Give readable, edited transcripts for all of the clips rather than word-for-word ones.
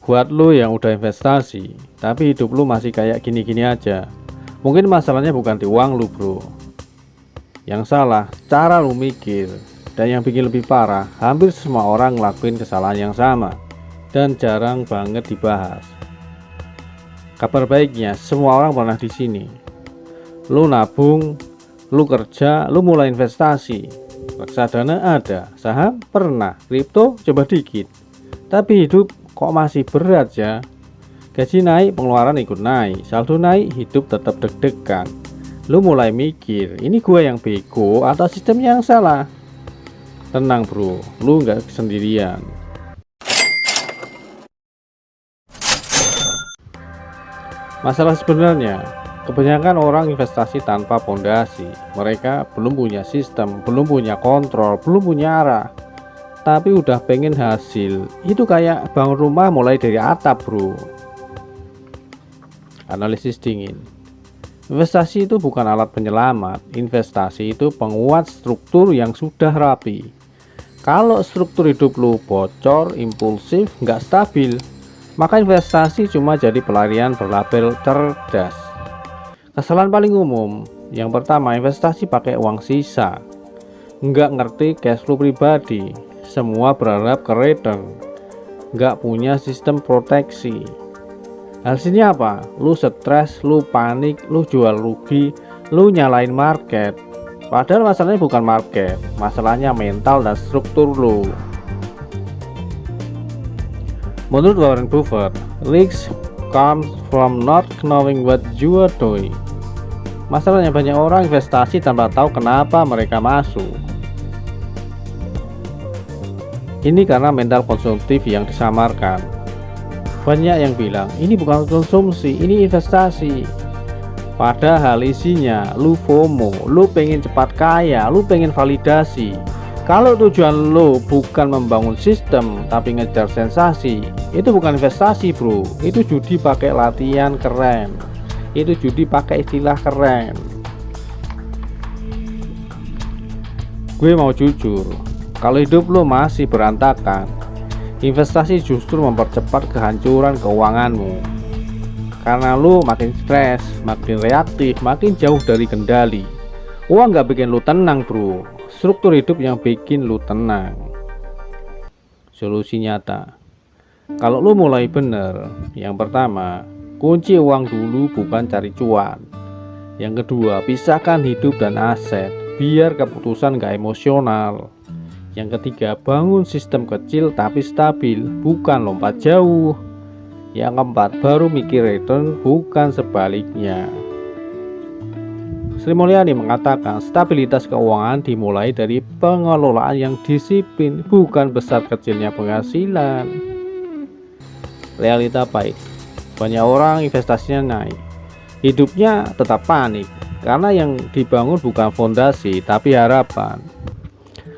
Buat lu yang udah investasi, tapi hidup lu masih kayak gini-gini aja, mungkin masalahnya bukan di uang lu bro. Yang salah, cara lu mikir. Dan yang bikin lebih parah, hampir semua orang ngelakuin kesalahan yang sama dan jarang banget dibahas. Kabar baiknya, semua orang pernah di sini. Lu nabung, lu kerja, lu mulai investasi. Reksadana ada, saham pernah, kripto coba dikit. Tapi hidup kok masih berat ya. Gaji naik, pengeluaran ikut naik, saldo naik, hidup tetap deg-degan. Lu mulai mikir, ini gua yang bego atau sistem yang salah? Tenang bro, lu nggak sendirian. Masalah sebenarnya, kebanyakan orang investasi tanpa pondasi. Mereka belum punya sistem, belum punya kontrol, belum punya arah, tapi udah pengen hasil. Itu kayak bangun rumah mulai dari atap bro. Analisis dingin. Investasi itu bukan alat penyelamat. Investasi itu penguat struktur yang sudah rapi. Kalau struktur hidup lu bocor, impulsif, nggak stabil, maka investasi cuma jadi pelarian berlabel cerdas. Kesalahan paling umum, yang pertama, investasi pakai uang sisa. Nggak ngerti cash flow pribadi, semua berharap ke return, nggak punya sistem proteksi. Hasilnya apa? Lu stres, lu panik, lu jual rugi, lu nyalain market. Padahal masalahnya bukan market, masalahnya mental dan struktur lu. Menurut Warren Buffett, risk comes from not knowing what you are doing. Masalahnya banyak orang investasi tanpa tahu kenapa mereka masuk. Ini karena mental konsumtif yang disamarkan. Banyak yang bilang, ini bukan konsumsi, ini investasi. Padahal isinya, lu FOMO, lu pengen cepat kaya, lu pengen validasi. Kalau tujuan lu bukan membangun sistem, tapi ngejar sensasi, itu bukan investasi bro. Itu judi pakai latihan keren. Itu judi pakai istilah keren. Gue mau jujur, kalau hidup lu masih berantakan, investasi justru mempercepat kehancuran keuanganmu. Karena lu makin stres, makin reaktif, makin jauh dari kendali. Uang gak bikin lu tenang bro, struktur hidup yang bikin lu tenang. Solusi nyata, kalau lu mulai bener, yang pertama, kunci uang dulu, bukan cari cuan. Yang kedua, pisahkan hidup dan aset, biar keputusan gak emosional. Yang ketiga, bangun sistem kecil tapi stabil, bukan lompat jauh. Yang keempat, baru mikir return, bukan sebaliknya. Sri Mulyani mengatakan, stabilitas keuangan dimulai dari pengelolaan yang disiplin, bukan besar kecilnya penghasilan. Realita pahit, banyak orang investasinya naik, hidupnya tetap panik, karena yang dibangun bukan fondasi tapi harapan.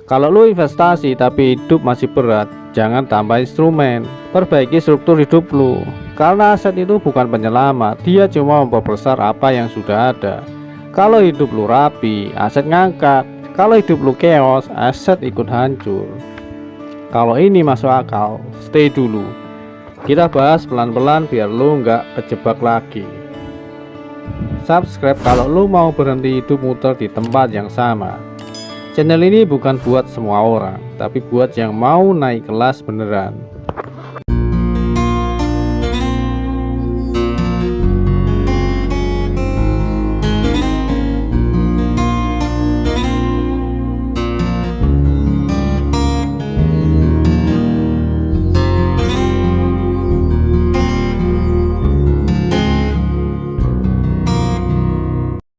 Kalau lu investasi tapi hidup masih berat, jangan tambah instrumen, perbaiki struktur hidup lu. Karena aset itu bukan penyelamat, dia cuma memperbesar apa yang sudah ada. Kalau hidup lu rapi, aset ngangkat. Kalau hidup lu chaos, aset ikut hancur. Kalau ini masuk akal, stay dulu. Kita bahas pelan-pelan biar lu nggak kejebak lagi. Subscribe kalau lu mau berhenti hidup muter di tempat yang sama. Channel ini bukan buat semua orang, tapi buat yang mau naik kelas beneran.